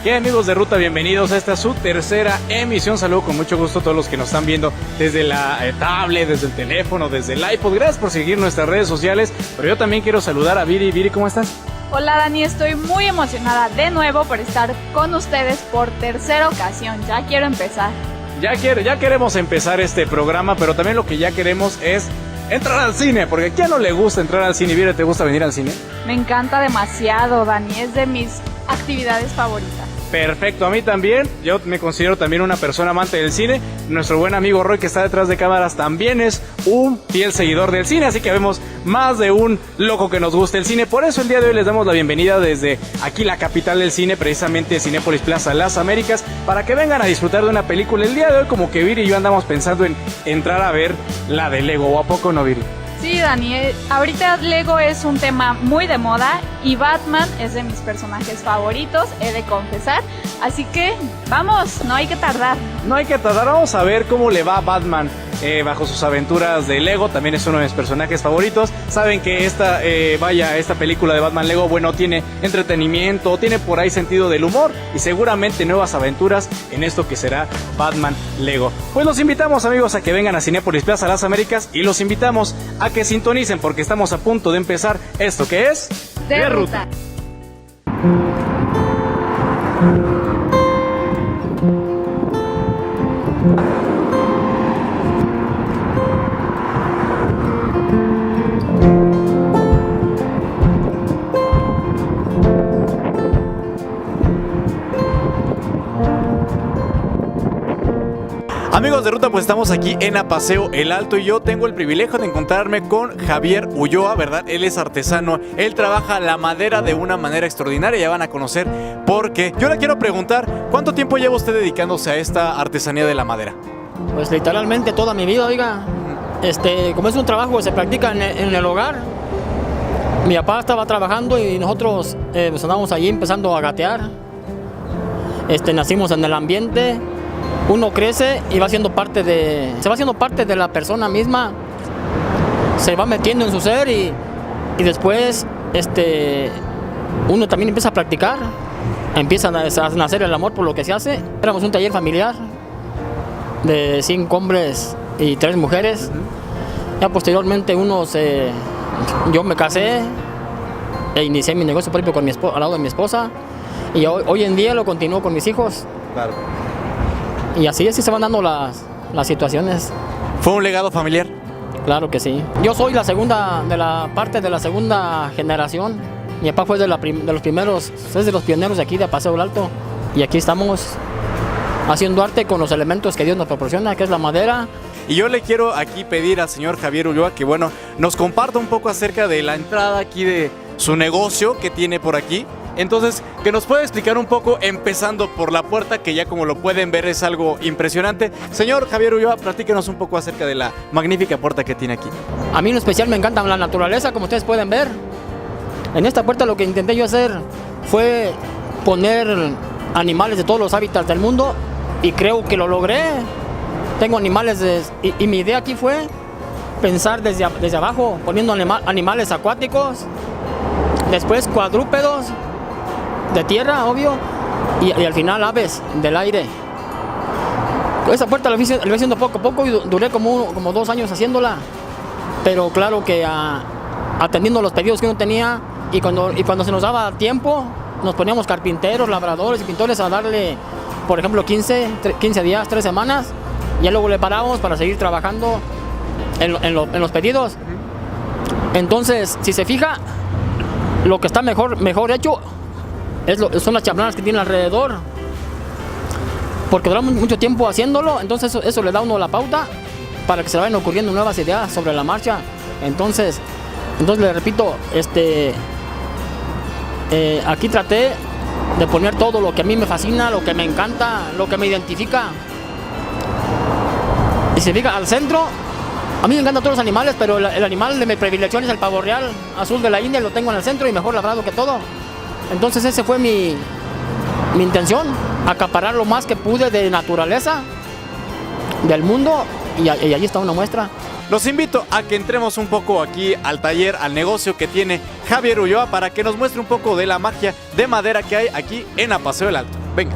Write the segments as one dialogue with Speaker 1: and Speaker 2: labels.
Speaker 1: ¿Qué amigos de Ruta? Bienvenidos a esta su tercera emisión. Saludo con mucho gusto a todos los que nos están viendo desde la tablet, desde el teléfono, desde el iPod. Gracias por seguir nuestras redes sociales, pero yo también quiero saludar a Viri. Viri, ¿cómo estás?
Speaker 2: Hola Dani, estoy muy emocionada de nuevo por estar con ustedes por tercera ocasión. Ya quiero empezar.
Speaker 1: Ya queremos empezar este programa, pero también lo que ya queremos es entrar al cine, porque ¿a quién no le gusta entrar al cine? Viri, ¿te gusta venir al cine?
Speaker 2: Me encanta demasiado, Dani, es de mis actividades favoritas.
Speaker 1: Perfecto, a mí también. Yo me considero también una persona amante del cine. Nuestro buen amigo Roy, que está detrás de cámaras, también es un fiel seguidor del cine, así que vemos más de un loco que nos gusta el cine. Por eso el día de hoy les damos la bienvenida desde aquí, la capital del cine, precisamente Cinépolis Plaza Las Américas, para que vengan a disfrutar de una película. El día de hoy, como que Viri y yo andamos pensando en entrar a ver la de Lego, ¿o a poco no, Viri?
Speaker 2: Sí, Dani, ahorita Lego es un tema muy de moda y Batman es de mis personajes favoritos, he de confesar. Así que vamos, no hay que tardar.
Speaker 1: No hay que tardar, vamos a ver cómo le va a Batman bajo sus aventuras de Lego. También es uno de mis personajes favoritos. Saben que esta película de Batman Lego, bueno, tiene entretenimiento, tiene por ahí sentido del humor y seguramente nuevas aventuras en esto que será Batman Lego. Pues los invitamos, amigos, a que vengan a Cinépolis Plaza Las Américas y los invitamos a que sintonicen porque estamos a punto de empezar esto que es
Speaker 2: De Ruta.
Speaker 1: Amigos de Ruta, pues estamos aquí en Apaseo El Alto y yo tengo el privilegio de encontrarme con Javier Ulloa, ¿verdad? Él es artesano, él trabaja la madera de una manera extraordinaria, ya van a conocer por qué. Yo le quiero preguntar, ¿cuánto tiempo lleva usted dedicándose a esta artesanía de la madera?
Speaker 3: Pues literalmente toda mi vida, oiga. Como es un trabajo que se practica en el hogar, mi papá estaba trabajando y nosotros pues andábamos allí empezando a gatear. Nacimos en el ambiente. Uno crece y se va haciendo parte de la persona misma, se va metiendo en su ser y después uno también empieza a practicar, empieza a nacer el amor por lo que se hace. Éramos un taller familiar de 5 hombres y 3 mujeres. Ya posteriormente yo me casé e inicié mi negocio propio al lado de mi esposa y hoy en día lo continúo con mis hijos.
Speaker 1: Claro.
Speaker 3: Y así se van dando las situaciones.
Speaker 1: ¿Fue un legado familiar?
Speaker 3: Claro que sí. Yo soy de la segunda generación. Mi papá fue de los primeros, es de los pioneros de aquí de Paseo del Alto. Y aquí estamos haciendo arte con los elementos que Dios nos proporciona, que es la madera.
Speaker 1: Y yo le quiero aquí pedir al señor Javier Ulloa que, bueno, nos comparta un poco acerca de la entrada aquí de su negocio que tiene por aquí. Entonces, que nos pueda explicar un poco, empezando por la puerta, que ya como lo pueden ver es algo impresionante. Señor Javier Ulloa, platíquenos un poco acerca de la magnífica puerta que tiene aquí.
Speaker 3: A mí en especial me encanta la naturaleza, como ustedes pueden ver. En esta puerta lo que intenté yo hacer fue poner animales de todos los hábitats del mundo y creo que lo logré. Tengo animales y mi idea aquí fue pensar desde abajo, poniendo animales acuáticos, después cuadrúpedos, de tierra, obvio, y al final aves del aire. Esa puerta la fui haciendo poco a poco y duré como 2 años haciéndola, pero claro que atendiendo los pedidos que uno tenía y cuando se nos daba tiempo, nos poníamos carpinteros, labradores y pintores a darle, por ejemplo, 15 días, 3 semanas, y luego le parábamos para seguir trabajando en los pedidos. Entonces, si se fija, lo que está mejor hecho son las chamblanas que tiene alrededor, porque duramos mucho tiempo haciéndolo, entonces eso le da a uno la pauta para que se vayan ocurriendo nuevas ideas sobre la marcha. Entonces le repito, aquí traté de poner todo lo que a mí me fascina, lo que me encanta, lo que me identifica. Y se fija al centro, a mí me encantan todos los animales, pero el animal de mi predilección es el pavo real azul de la India, lo tengo en el centro y mejor labrado que todo. Entonces ese fue mi intención, acaparar lo más que pude de naturaleza, del mundo, y allí está una muestra.
Speaker 1: Los invito a que entremos un poco aquí al taller, al negocio que tiene Javier Ulloa, para que nos muestre un poco de la magia de madera que hay aquí en Apaseo El Alto. Venga.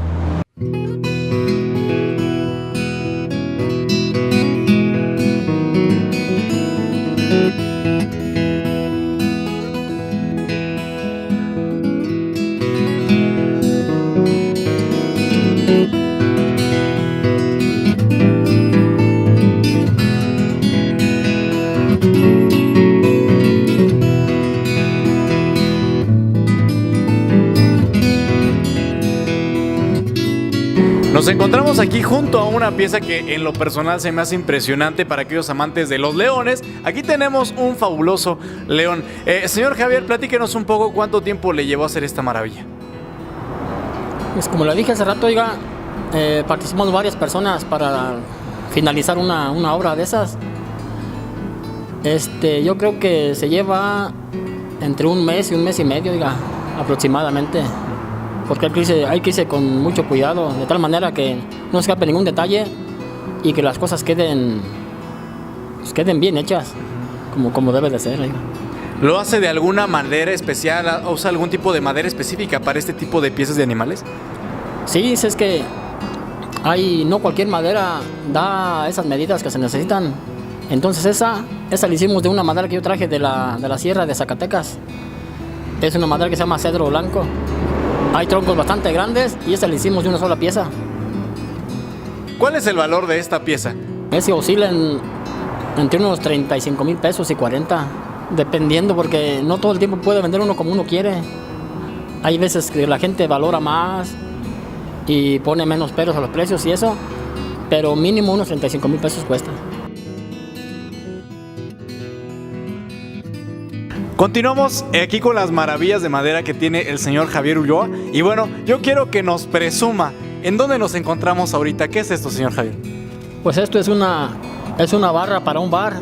Speaker 1: Nos encontramos aquí junto a una pieza que en lo personal se me hace impresionante para aquellos amantes de los leones. Aquí tenemos un fabuloso león. Señor Javier, platíquenos un poco cuánto tiempo le llevó a hacer esta maravilla.
Speaker 3: Pues como le dije hace rato, oiga, participamos varias personas para finalizar una obra de esas. Yo creo que se lleva entre un mes y medio, oiga, aproximadamente. Porque hay que irse con mucho cuidado, de tal manera que no escape ningún detalle y que las cosas queden bien hechas, como debe de ser.
Speaker 1: ¿Lo hace de alguna madera especial? ¿Usa algún tipo de madera específica para este tipo de piezas de animales?
Speaker 3: Sí, es que no cualquier madera da esas medidas que se necesitan. Entonces esa la hicimos de una madera que yo traje de la sierra de Zacatecas. Es una madera que se llama cedro blanco. Hay troncos bastante grandes y esta la hicimos de una sola pieza.
Speaker 1: ¿Cuál es el valor de esta pieza?
Speaker 3: Ese oscila entre unos 35,000 pesos y 40, dependiendo, porque no todo el tiempo puede vender uno como uno quiere. Hay veces que la gente valora más y pone menos peros a los precios y eso, pero mínimo unos 35,000 pesos cuesta.
Speaker 1: Continuamos aquí con las maravillas de madera que tiene el señor Javier Ulloa. Y bueno, yo quiero que nos presuma en dónde nos encontramos ahorita. ¿Qué es esto, señor Javier?
Speaker 3: Pues esto es una barra para un bar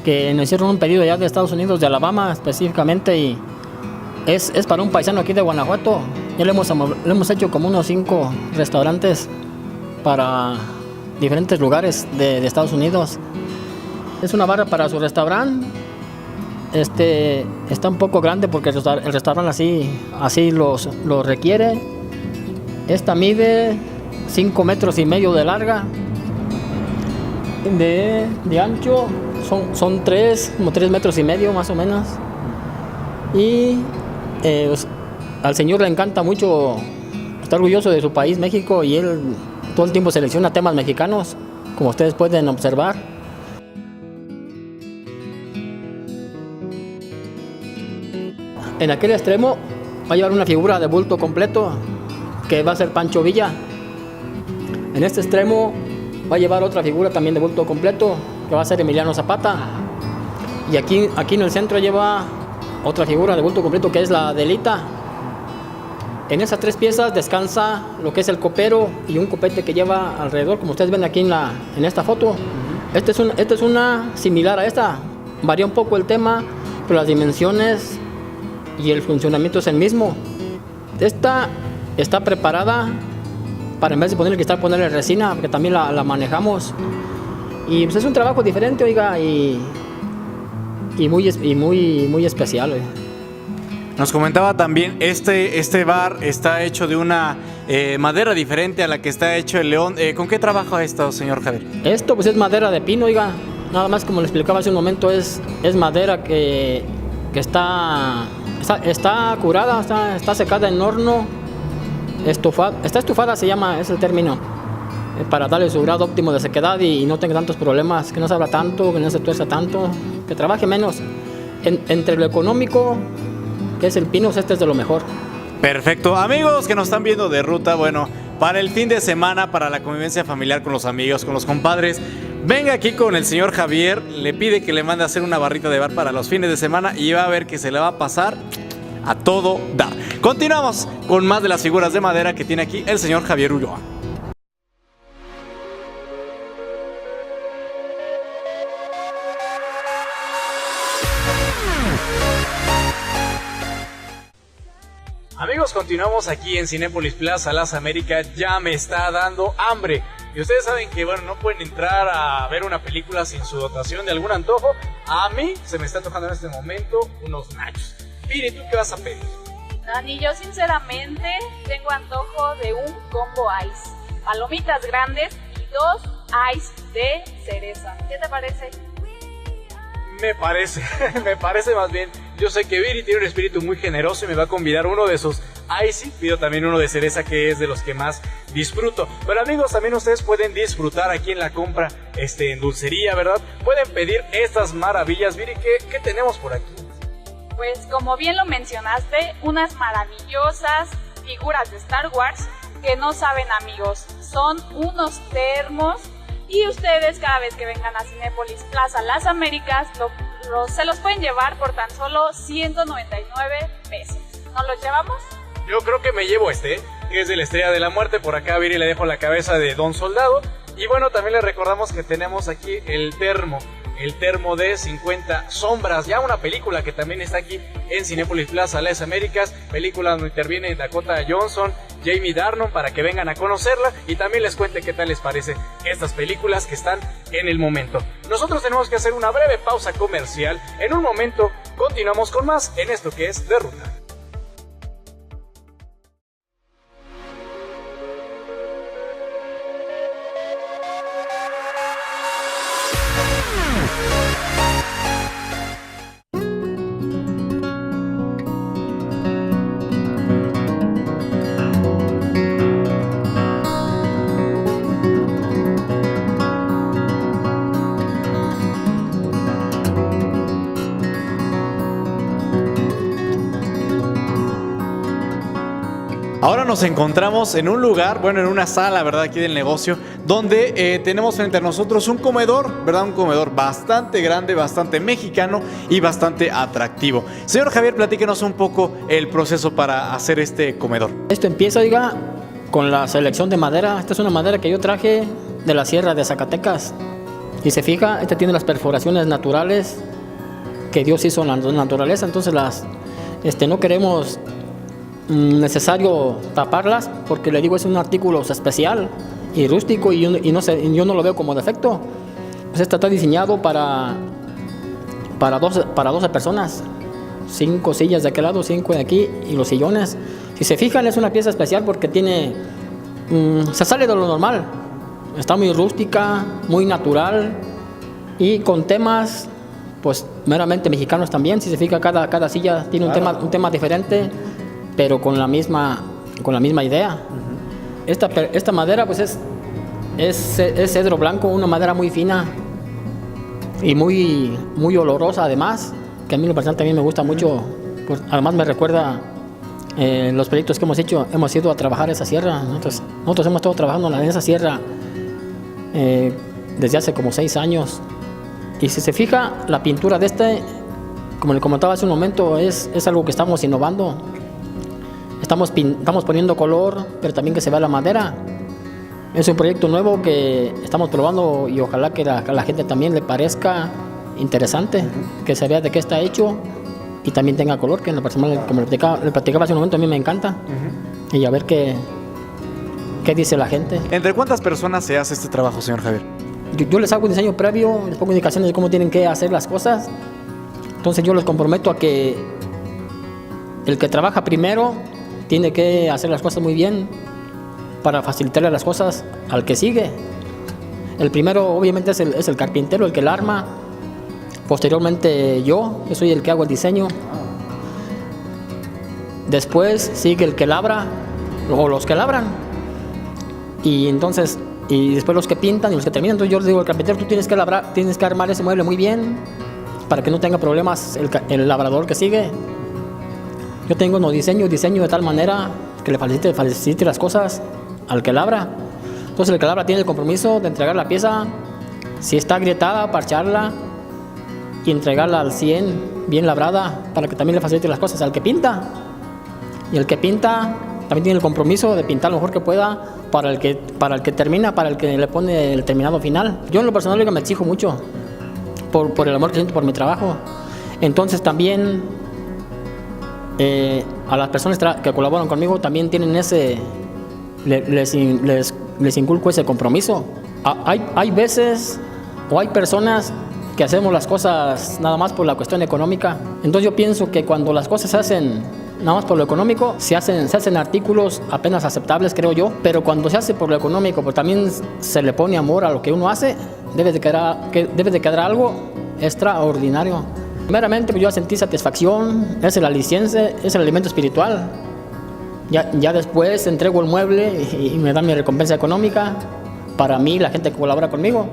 Speaker 3: que nos hicieron un pedido ya de Estados Unidos, de Alabama específicamente, y es para un paisano aquí de Guanajuato. Ya le hemos hecho como unos 5 restaurantes para diferentes lugares de Estados Unidos. Es una barra para su restaurante. Está un poco grande porque el restaurante así lo requiere. Esta mide 5,5 metros de larga. De ancho son como 3,5 metros más o menos. Y al señor le encanta mucho, está orgulloso de su país, México, y él todo el tiempo selecciona temas mexicanos, como ustedes pueden observar. En aquel extremo va a llevar una figura de bulto completo que va a ser Pancho Villa. En este extremo va a llevar otra figura también de bulto completo que va a ser Emiliano Zapata. Y aquí en el centro lleva otra figura de bulto completo que es la Adelita. En esas 3 piezas descansa lo que es el copero y un copete que lleva alrededor, como ustedes ven aquí en esta foto. Esta es una similar a esta. Varía un poco el tema, pero las dimensiones y el funcionamiento es el mismo. Esta está preparada para, en vez de ponerle cristal, ponerle resina, porque también la manejamos. Y pues es un trabajo diferente, oiga, y muy especial, oiga.
Speaker 1: Nos comentaba también, este bar está hecho de una madera diferente a la que está hecho el león. ¿Con qué trabaja esto, señor Javier?
Speaker 3: Esto pues es madera de pino, oiga. Nada más, como le explicaba hace un momento, es madera que está curada, está secada en horno, está estufada, se llama, es el término, para darle su grado óptimo de sequedad y no tenga tantos problemas, que no se abra tanto, que no se tuerza tanto, que trabaje menos. Entre lo económico, que es el pino, este es de lo mejor.
Speaker 1: Perfecto. Amigos que nos están viendo de ruta, bueno, para el fin de semana, para la convivencia familiar con los amigos, con los compadres, venga aquí con el señor Javier, le pide que le mande a hacer una barrita de bar para los fines de semana y va a ver que se le va a pasar a todo dar. Continuamos con más de las figuras de madera que tiene aquí el señor Javier Ulloa. Amigos, continuamos aquí en Cinépolis Plaza Las Américas. Ya me está dando hambre. Y ustedes saben que, bueno, no pueden entrar a ver una película sin su dotación de algún antojo. A mí se me está antojando en este momento unos nachos. Piri, ¿tú qué vas a pedir?
Speaker 2: Dani, yo sinceramente tengo antojo de un combo ice. Palomitas grandes y 2 ice de cereza. ¿Qué te parece?
Speaker 1: Me parece más bien. Yo sé que Viri tiene un espíritu muy generoso y me va a convidar uno de sus icy. Pido también uno de cereza, que es de los que más disfruto. Pero amigos, también ustedes pueden disfrutar aquí en la compra en dulcería, ¿verdad? Pueden pedir estas maravillas. Viri, ¿qué tenemos por aquí?
Speaker 2: Pues como bien lo mencionaste, unas maravillosas figuras de Star Wars que no saben, amigos. Son unos termos y ustedes cada vez que vengan a Cinépolis Plaza Las Américas se los pueden llevar por tan solo 199 pesos. ¿Nos los llevamos?
Speaker 1: Yo creo que me llevo que es de la Estrella de la Muerte. Por acá a Viri le dejo la cabeza de Don Soldado. Y bueno, también les recordamos que tenemos aquí el termo de 50 sombras, ya una película que también está aquí en Cinépolis Plaza Las Américas, película donde interviene Dakota Johnson, Jamie Dornan, para que vengan a conocerla y también les cuente qué tal les parece estas películas que están en el momento. Nosotros tenemos que hacer una breve pausa comercial. En un momento continuamos con más en esto que es De Ruta. Ahora nos encontramos en un lugar, bueno, en una sala, ¿verdad? Aquí del negocio, donde tenemos frente a nosotros un comedor, ¿verdad? Un comedor bastante grande, bastante mexicano y bastante atractivo. Señor Javier, platíquenos un poco el proceso para hacer este comedor.
Speaker 3: Esto empieza, oiga, con la selección de madera. Esta es una madera que yo traje de la Sierra de Zacatecas. Y se fija, esta tiene las perforaciones naturales que Dios hizo en la naturaleza, entonces no queremos necesario taparlas, porque le digo, es un artículo especial y rústico y yo no lo veo como defecto. Pues esta está diseñado para 12 personas, 5 sillas de aquel lado, 5 de aquí y los sillones. Si se fijan, es una pieza especial porque se sale de lo normal, está muy rústica, muy natural y con temas pues meramente mexicanos también. Si se fija, cada silla tiene un tema diferente, pero con la misma idea. Esta madera pues es cedro blanco, una madera muy fina y muy olorosa, además, que a mí lo personal también me gusta mucho, pues, además me recuerda los proyectos que hemos ido a trabajar esa sierra. Nosotros hemos estado trabajando en esa sierra desde hace como 6 años. Y si se fija, la pintura de como le comentaba hace un momento, es algo que estamos innovando. Estamos poniendo color, pero también que se vea la madera. Es un proyecto nuevo que estamos probando y ojalá que a la gente también le parezca interesante, que se vea de qué está hecho y también tenga color, que en la personal, como le platicaba hace un momento, a mí me encanta. Y a ver qué dice la gente.
Speaker 1: ¿Entre cuántas personas se hace este trabajo, señor Javier?
Speaker 3: Yo les hago un diseño previo, les pongo indicaciones de cómo tienen que hacer las cosas. Entonces yo los comprometo a que el que trabaja primero tiene que hacer las cosas muy bien para facilitarle las cosas al que sigue. El primero obviamente es el carpintero, el que la arma. Posteriormente yo soy el que hago el diseño. Después sigue el que labra o los que labran. Y después los que pintan y los que terminan. Entonces yo les digo al carpintero, tú tienes que armar ese mueble muy bien para que no tenga problemas el labrador que sigue. Yo tengo diseño de tal manera que le facilite las cosas al que labra. Entonces el que labra tiene el compromiso de entregar la pieza, si está agrietada, parcharla y entregarla al 100 bien labrada para que también le facilite las cosas al que pinta. Y el que pinta también tiene el compromiso de pintar lo mejor que pueda para el que termina, para el que le pone el terminado final. Yo en lo personal me exijo mucho por el amor que siento por mi trabajo. Entonces también a las personas que colaboran conmigo también tienen les inculco ese compromiso. Hay veces o hay personas que hacemos las cosas nada más por la cuestión económica. Entonces yo pienso que cuando las cosas se hacen nada más por lo económico, se hacen artículos apenas aceptables, creo yo, pero cuando se hace por lo económico, pues también se le pone amor a lo que uno hace, debe de quedar algo extraordinario. Primeramente, pues yo sentí satisfacción, es el aliciente, es el alimento espiritual. Ya después entrego el mueble y me dan mi recompensa económica para mí, la gente que colabora conmigo.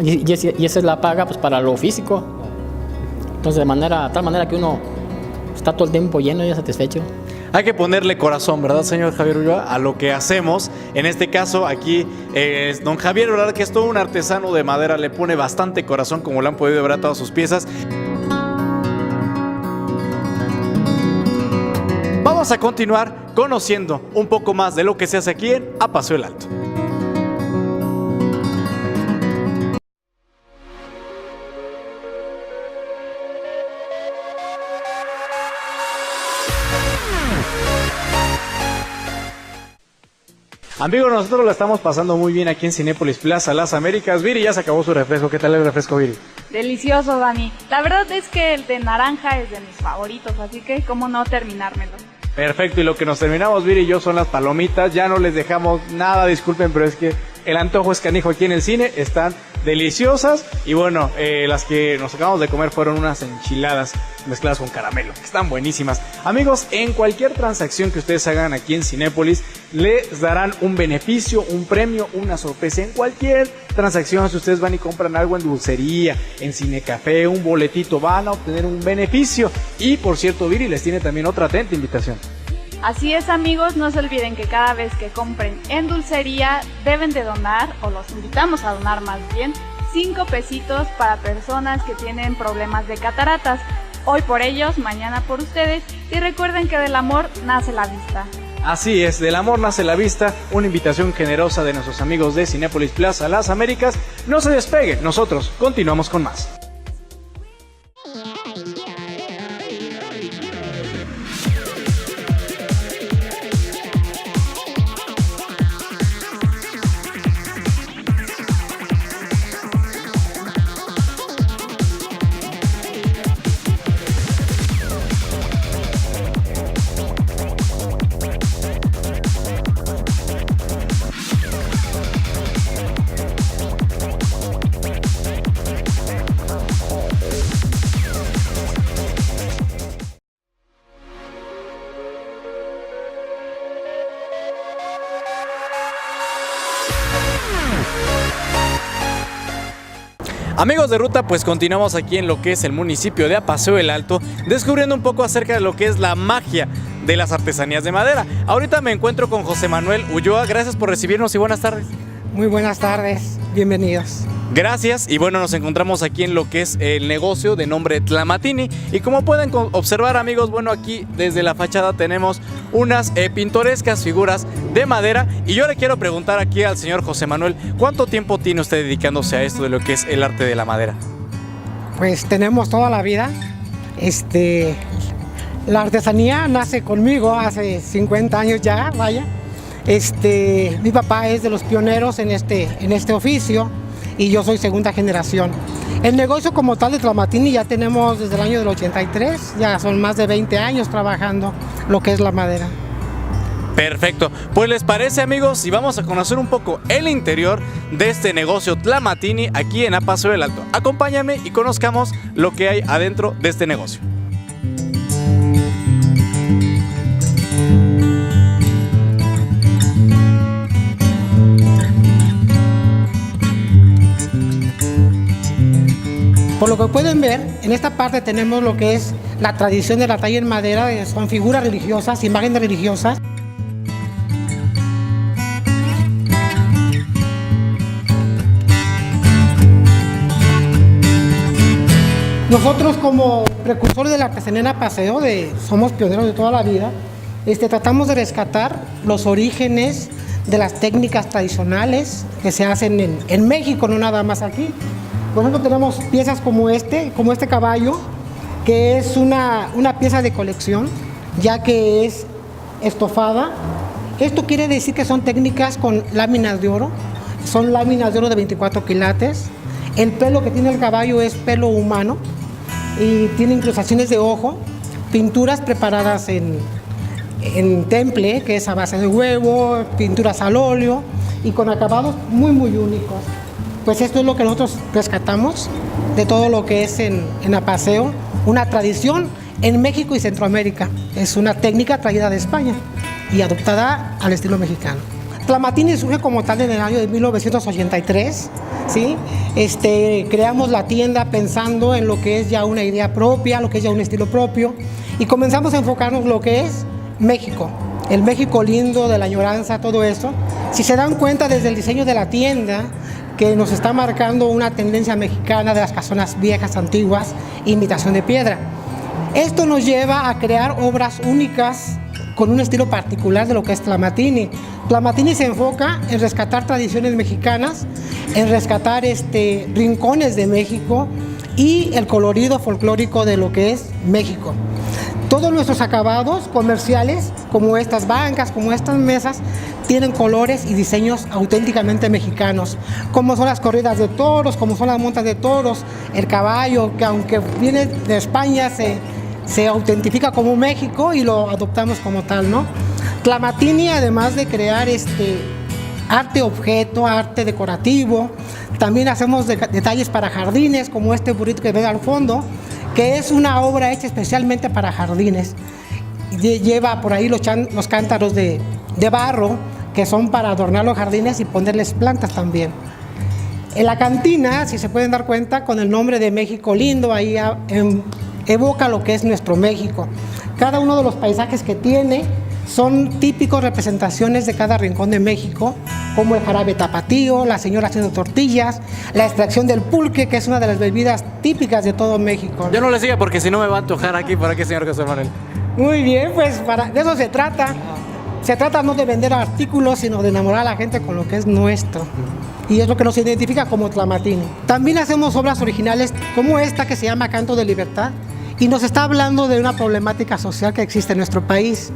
Speaker 3: Y esa es la paga, pues, para lo físico. Entonces, tal manera que uno está todo el tiempo lleno y satisfecho.
Speaker 1: Hay que ponerle corazón, ¿verdad, señor Javier Ulloa? A lo que hacemos. En este caso, aquí, don Javier, ¿verdad? Que es todo un artesano de madera, le pone bastante corazón, como lo han podido ver a todas sus piezas. Vamos a continuar conociendo un poco más de lo que se hace aquí en A Paseo el Alto. Amigos, nosotros lo estamos pasando muy bien aquí en Cinépolis Plaza Las Américas. Viri, ya se acabó su refresco. ¿Qué tal el refresco, Viri?
Speaker 2: Delicioso, Dani. La verdad es que el de naranja es de mis favoritos, así que cómo no terminármelo.
Speaker 1: Perfecto, y lo que nos terminamos, Viri y yo, son las palomitas. Ya no les dejamos nada, disculpen, pero es que el antojo es canijo aquí en el cine. Están deliciosas. Y bueno, las que nos acabamos de comer fueron unas enchiladas mezcladas con caramelo, que están buenísimas. Amigos, en cualquier transacción que ustedes hagan aquí en Cinépolis, les darán un beneficio, un premio, una sorpresa. En cualquier transacción, si ustedes van y compran algo en dulcería, en Cinecafé, un boletito, van a obtener un beneficio. Y por cierto, Viri les tiene también otra atenta invitación.
Speaker 2: Así es, amigos, no se olviden que cada vez que compren en dulcería deben de donar, o los invitamos a donar más bien, 5 pesitos para personas que tienen problemas de cataratas. Hoy por ellos, mañana por ustedes, y recuerden que del amor nace la vista.
Speaker 1: Así es, del amor nace la vista, una invitación generosa de nuestros amigos de Cinépolis Plaza Las Américas. No se despeguen, nosotros continuamos con más. Amigos de ruta, pues continuamos aquí en lo que es el municipio de A Paseo el Alto, descubriendo un poco acerca de lo que es la magia de las artesanías de madera. Ahorita me encuentro con José Manuel Ulloa. Gracias por recibirnos y buenas tardes.
Speaker 4: Muy buenas tardes, bienvenidos.
Speaker 1: Gracias, y bueno, nos encontramos aquí en lo que es el negocio de nombre Tlamatini. Y como pueden observar, amigos, bueno, aquí desde la fachada tenemos unas pintorescas figuras de madera. Y yo le quiero preguntar aquí al señor José Manuel, ¿cuánto tiempo tiene usted dedicándose a esto de lo que es el arte de la madera?
Speaker 4: Pues tenemos toda la vida. La artesanía nace conmigo hace 50 años ya, vaya. Mi papá es de los pioneros en este oficio y yo soy segunda generación. El negocio como tal de Tlamatini ya tenemos desde el año del 83, ya son más de 20 años trabajando lo que es la madera.
Speaker 1: Perfecto, pues les parece, amigos, y vamos a conocer un poco el interior de este negocio Tlamatini aquí en A Paseo el Alto. Acompáñame y conozcamos lo que hay adentro de este negocio.
Speaker 4: Por lo que pueden ver, en esta parte tenemos lo que es la tradición de la talla en madera, son figuras religiosas, imágenes religiosas. Nosotros como precursores de la artesanía en A Paseo, somos pioneros de toda la vida, tratamos de rescatar los orígenes de las técnicas tradicionales que se hacen en México, no nada más aquí. Por ejemplo, tenemos piezas como este caballo, que es una pieza de colección, ya que es estofada. Esto quiere decir que son técnicas con láminas de oro, son láminas de oro de 24 quilates. El pelo que tiene el caballo es pelo humano y tiene incrustaciones de ojo. pinturas preparadas en temple, que es a base de huevo, pinturas al óleo y con acabados muy únicos. Pues esto es lo que nosotros rescatamos de todo lo que es en Apaseo, una tradición en México y Centroamérica. Es una técnica traída de España y adoptada al estilo mexicano. Tlamatini surge como tal en el año de 1983, ¿sí? Creamos la tienda pensando en lo que es ya una idea propia, lo que es ya un estilo propio, y comenzamos a enfocarnos lo que es México, el México lindo, de la añoranza, todo eso. Si se dan cuenta desde el diseño de la tienda, que nos está marcando una tendencia mexicana de las casonas viejas, antiguas, imitación de piedra. Esto nos lleva a crear obras únicas con un estilo particular de lo que es Tlamatini. Tlamatini se enfoca en rescatar tradiciones mexicanas, en rescatar rincones de México y el colorido folclórico de lo que es México. Todos nuestros acabados comerciales, como estas bancas, como estas mesas, tienen colores y diseños auténticamente mexicanos, como son las corridas de toros, como son las montas de toros, el caballo, que aunque viene de España, se autentifica como México y lo adoptamos como tal, ¿no? Tlamatini, además de crear arte objeto, arte decorativo, también hacemos detalles para jardines, como este burrito que ven al fondo, que es una obra hecha especialmente para jardines. Lleva por ahí los cántaros de barro, que son para adornar los jardines y ponerles plantas también. En la cantina, si se pueden dar cuenta, con el nombre de México lindo, ahí evoca lo que es nuestro México. Cada uno de los paisajes que tiene son típicos representaciones de cada rincón de México, como el jarabe tapatío, la señora haciendo tortillas, la extracción del pulque, que es una de las bebidas típicas de todo México.
Speaker 1: Yo no le siga porque si no me va a antojar aquí por aquí, señor José Manuel.
Speaker 4: Muy bien, pues de eso se trata. Se trata no de vender artículos, sino de enamorar a la gente con lo que es nuestro. Y es lo que nos identifica como Tlamatini. También hacemos obras originales como esta que se llama Canto de Libertad, y nos está hablando de una problemática social que existe en nuestro país.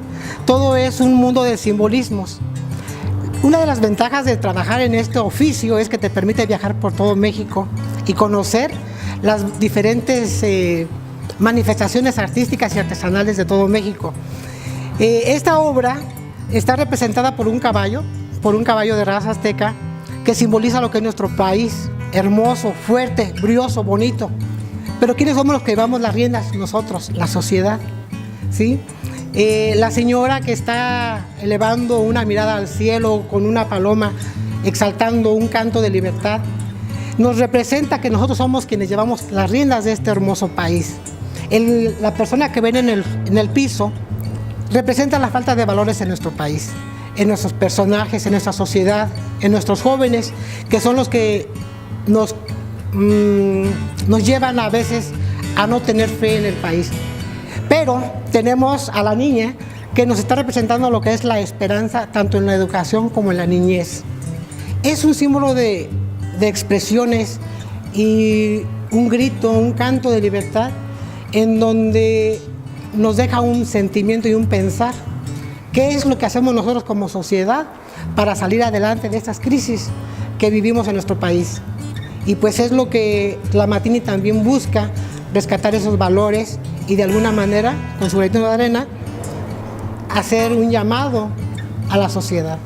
Speaker 4: Todo es un mundo de simbolismos. Una de las ventajas de trabajar en este oficio es que te permite viajar por todo México y conocer las diferentes manifestaciones artísticas y artesanales de todo México. Esta obra está representada por un caballo de raza azteca, que simboliza lo que es nuestro país, hermoso, fuerte, brioso, bonito. Pero ¿quiénes somos los que llevamos las riendas? Nosotros, la sociedad, ¿sí? La señora que está elevando una mirada al cielo con una paloma, exaltando un canto de libertad, nos representa que nosotros somos quienes llevamos las riendas de este hermoso país. La persona que ven en el piso representa la falta de valores en nuestro país, en nuestros personajes, en nuestra sociedad, en nuestros jóvenes, que son los que nos llevan a veces a no tener fe en el país. Pero tenemos a la niña que nos está representando lo que es la esperanza, tanto en la educación como en la niñez. Es un símbolo de expresiones y un grito, un canto de libertad, en donde nos deja un sentimiento y un pensar. ¿Qué es lo que hacemos nosotros como sociedad para salir adelante de estas crisis que vivimos en nuestro país? Y pues es lo que Tlamatini también busca, rescatar esos valores y de alguna manera, con su granito de arena, hacer un llamado a la sociedad.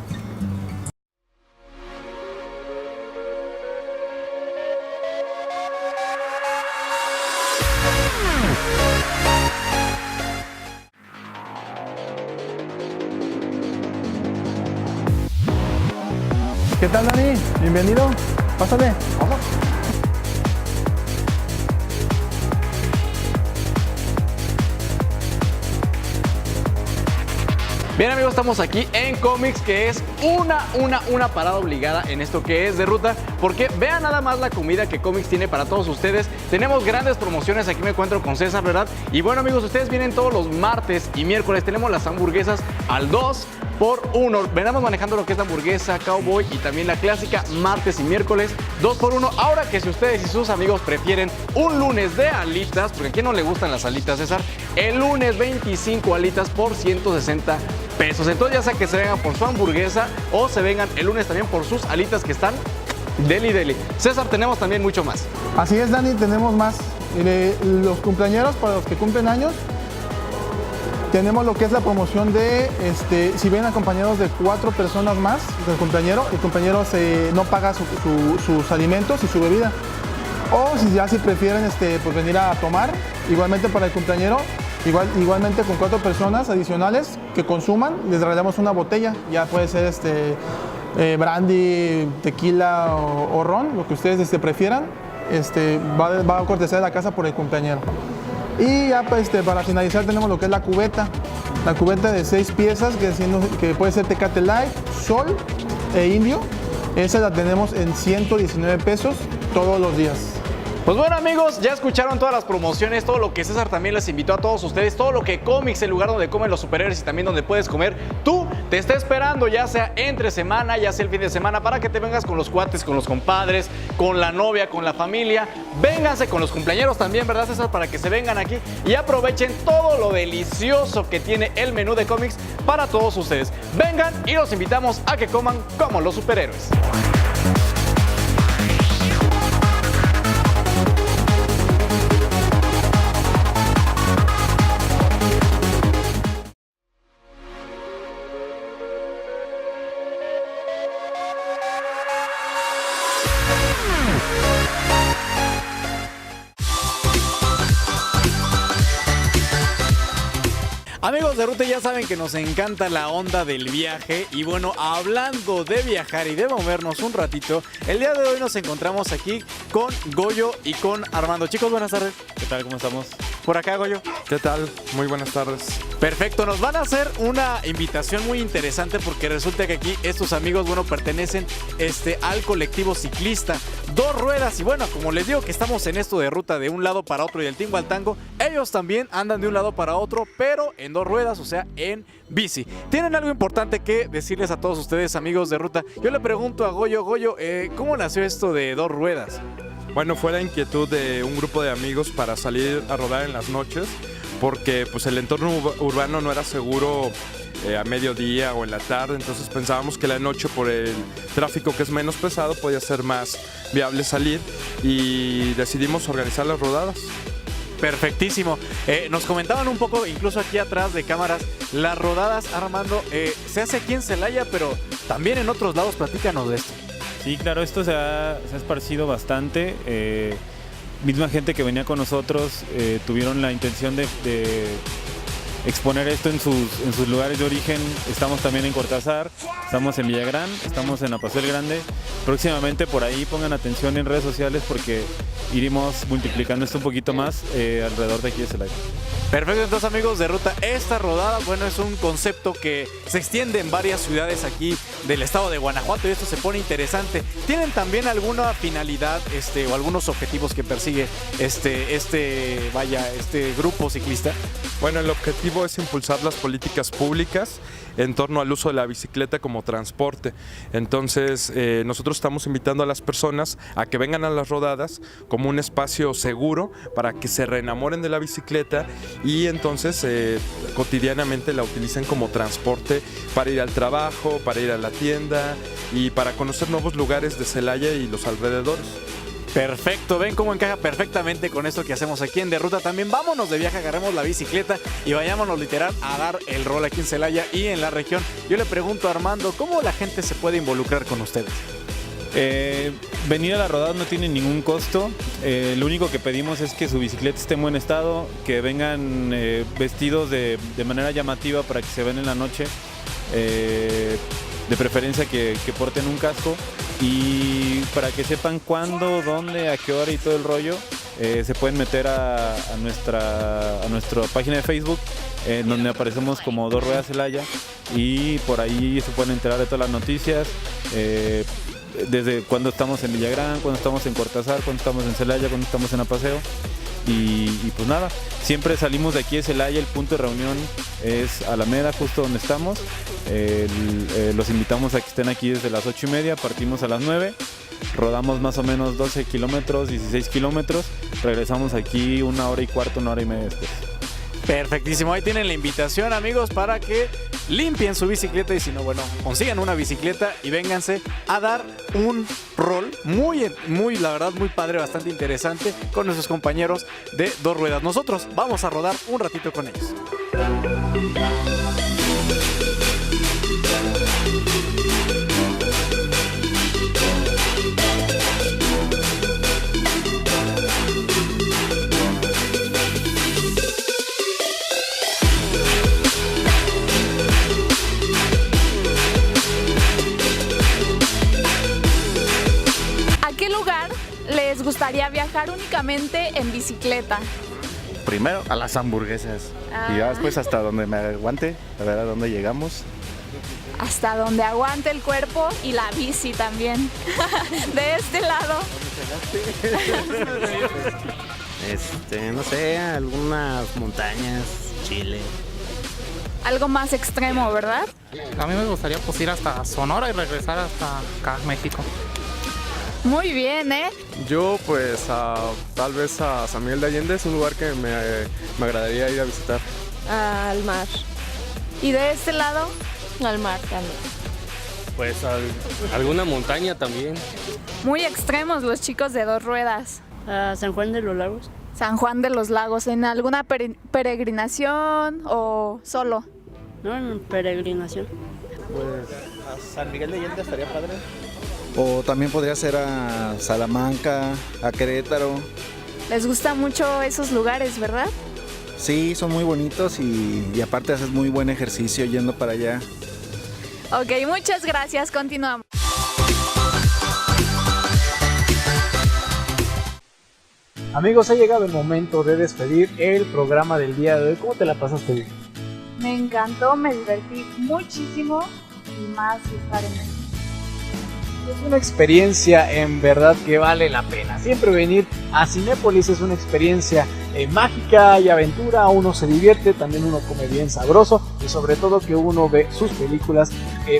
Speaker 5: ¿Qué tal, Dani? Bienvenido. Pásale. Vamos.
Speaker 1: Bien, amigos, estamos aquí en Comics, que es una parada obligada en esto que es de ruta, porque vean nada más la comida que Comics tiene para todos ustedes. Tenemos grandes promociones, aquí me encuentro con César, ¿verdad? Y bueno, amigos, ustedes vienen todos los martes y miércoles, tenemos las hamburguesas al 2 por 1. Venamos manejando lo que es la hamburguesa Cowboy y también la clásica martes y miércoles 2 por 1. Ahora que si ustedes y sus amigos prefieren un lunes de alitas, porque a quién no le gustan las alitas, César, el lunes 25 alitas por 160 pesos. Entonces ya sea que se vengan por su hamburguesa o se vengan el lunes también por sus alitas que están deli. César, tenemos también mucho más.
Speaker 5: Así es, Dani, tenemos más. Los cumpleañeros, para los que cumplen años, tenemos lo que es la promoción de, si vienen acompañados de 4 personas más del cumpleañero, el cumpleañero no paga sus alimentos y su bebida. O si prefieren pues venir a tomar, igualmente para el cumpleañero, igualmente con 4 personas adicionales que consuman, les regalamos una botella, ya puede ser brandy, tequila o ron, lo que ustedes prefieran, va a cortesía de la casa por el cumpleañero. Y ya para finalizar tenemos lo que es la cubeta de 6 piezas, que puede ser Tecate Light, Sol e Indio. Esa la tenemos en 119 pesos todos los días.
Speaker 1: Pues bueno, amigos, ya escucharon todas las promociones, todo lo que César también les invitó a todos ustedes, todo lo que Comics, el lugar donde comen los superhéroes y también donde puedes comer, tú te está esperando, ya sea entre semana, ya sea el fin de semana, para que te vengas con los cuates, con los compadres, con la novia, con la familia. Vénganse con los cumpleañeros también, ¿verdad, César? Para que se vengan aquí y aprovechen todo lo delicioso que tiene el menú de Comics para todos ustedes. Vengan y los invitamos a que coman como los superhéroes. Amigos de Ruta, ya saben que nos encanta la onda del viaje y bueno, hablando de viajar y de movernos un ratito, el día de hoy nos encontramos aquí con Goyo y con Armando. Chicos, buenas tardes.
Speaker 6: ¿Qué tal? ¿Cómo estamos?
Speaker 1: Por acá, Goyo.
Speaker 7: ¿Qué tal? Muy buenas tardes.
Speaker 1: Perfecto, nos van a hacer una invitación muy interesante porque resulta que aquí estos amigos, bueno, pertenecen al colectivo ciclista Dos Ruedas y bueno, como les digo que estamos en esto de ruta de un lado para otro y del tingo al tango, ellos también andan de un lado para otro, pero en 2 ruedas, o sea, en bici. Tienen algo importante que decirles a todos ustedes, amigos de Ruta. Yo le pregunto a Goyo, ¿cómo nació esto de 2 ruedas?
Speaker 7: Bueno, fue la inquietud de un grupo de amigos para salir a rodar en las noches, porque pues el entorno urbano no era seguro a mediodía o en la tarde, entonces pensábamos que la noche, por el tráfico que es menos pesado, podía ser más viable salir y decidimos organizar las rodadas.
Speaker 1: Perfectísimo. Nos comentaban un poco, incluso aquí atrás de cámaras, las rodadas, Armando, se hace aquí en Celaya, pero también en otros lados. Platícanos de esto.
Speaker 6: Sí, claro, esto se ha esparcido bastante. Misma gente que venía con nosotros tuvieron la intención de exponer esto en sus lugares de origen. Estamos también en Cortázar, estamos en Villagrán, estamos en Apaseo el Grande. Próximamente por ahí pongan atención en redes sociales porque iremos multiplicando esto un poquito más alrededor de aquí de Celaya.
Speaker 1: Perfecto, entonces amigos de Ruta, esta rodada, bueno, es un concepto que se extiende en varias ciudades aquí del estado de Guanajuato y esto se pone interesante. ¿Tienen también alguna finalidad o algunos objetivos que persigue este grupo ciclista?
Speaker 7: Bueno, el objetivo es impulsar las políticas públicas en torno al uso de la bicicleta como transporte. Entonces, nosotros estamos invitando a las personas a que vengan a las rodadas como un espacio seguro para que se reenamoren de la bicicleta y entonces cotidianamente la utilicen como transporte para ir al trabajo, para ir a la tienda y para conocer nuevos lugares de Celaya y los alrededores.
Speaker 1: Perfecto, ven cómo encaja perfectamente con esto que hacemos aquí en De Ruta. También vámonos de viaje, agarremos la bicicleta y vayámonos literal a dar el rol aquí en Celaya y en la región. Yo le pregunto a Armando, ¿cómo la gente se puede involucrar con ustedes?
Speaker 6: Venir a la rodada no tiene ningún costo. Lo único que pedimos es que su bicicleta esté en buen estado, que vengan vestidos de manera llamativa para que se vean en la noche. De preferencia que porten un casco y para que sepan cuándo, dónde, a qué hora y todo el rollo, se pueden meter a nuestra página de Facebook, donde aparecemos como Dos Ruedas Celaya y por ahí se pueden enterar de todas las noticias, desde cuando estamos en Villagrán, cuando estamos en Cortázar, cuando estamos en Celaya, cuando estamos en Apaseo. Y pues nada, siempre salimos de aquí de Celaya, el punto de reunión es Alameda, justo donde estamos. Los invitamos a que estén aquí desde las 8:30, partimos a las 9, rodamos más o menos 12 kilómetros, 16 kilómetros, regresamos aquí 1 hora y cuarto, 1 hora y media después.
Speaker 1: Perfectísimo, ahí tienen la invitación, amigos, para que limpien su bicicleta y si no, bueno, consigan una bicicleta y vénganse a dar un rol muy, la verdad, muy padre, bastante interesante con nuestros compañeros de Dos Ruedas. Nosotros vamos a rodar un ratito con ellos.
Speaker 2: ¿A qué lugar les gustaría viajar únicamente en bicicleta?
Speaker 8: Primero a las hamburguesas y ya después hasta donde me aguante, a ver a dónde llegamos.
Speaker 2: Hasta donde aguante el cuerpo y la bici también. De este lado.
Speaker 9: No sé, algunas montañas, Chile.
Speaker 2: Algo más extremo, ¿verdad?
Speaker 10: A mí me gustaría pues ir hasta Sonora y regresar hasta acá, México.
Speaker 2: Muy bien, ¿eh?
Speaker 11: Yo pues tal vez a San Miguel de Allende es un lugar que me agradaría ir a visitar.
Speaker 12: Al mar.
Speaker 2: ¿Y de este lado?
Speaker 12: Al mar también.
Speaker 13: Pues alguna montaña también.
Speaker 2: Muy extremos los chicos de dos ruedas.
Speaker 12: A San Juan de los Lagos.
Speaker 2: San Juan de los Lagos, ¿en alguna peregrinación o solo?
Speaker 12: No, en peregrinación.
Speaker 8: Pues a San Miguel de Allende estaría padre.
Speaker 14: O también podría ser a Salamanca, a Querétaro.
Speaker 2: Les gusta mucho esos lugares, ¿verdad?
Speaker 14: Sí, son muy bonitos y aparte haces muy buen ejercicio yendo para allá.
Speaker 2: Ok, muchas gracias, continuamos.
Speaker 1: Amigos, ha llegado el momento de despedir el programa del día de hoy. ¿Cómo te la pasaste bien?
Speaker 2: Me encantó, me divertí muchísimo y más estar en México.
Speaker 1: Es una experiencia en verdad que vale la pena. Siempre venir a Cinépolis es una experiencia mágica y aventura. Uno se divierte, también uno come bien sabroso y sobre todo que uno ve sus películas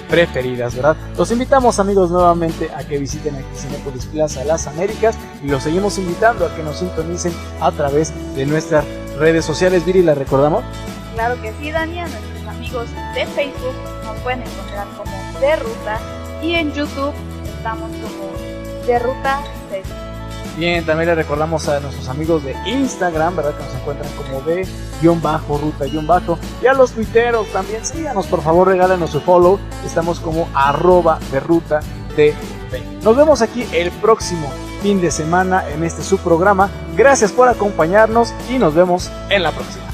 Speaker 1: preferidas, ¿verdad? Los invitamos, amigos, nuevamente a que visiten aquí Cinépolis Plaza Las Américas y los seguimos invitando a que nos sintonicen a través de nuestras redes sociales. Viri, ¿la recordamos?
Speaker 2: Claro que sí, Dani. A nuestros amigos de Facebook nos pueden encontrar como De Ruta y en YouTube estamos como De Ruta Series.
Speaker 1: Bien, también le recordamos a nuestros amigos de Instagram, ¿verdad? Que nos encuentran como de-ruta- y a los tuiteros también síganos, por favor, regálanos su follow. Estamos como @derrutatv. Nos vemos aquí el próximo fin de semana en este subprograma. Gracias por acompañarnos y nos vemos en la próxima.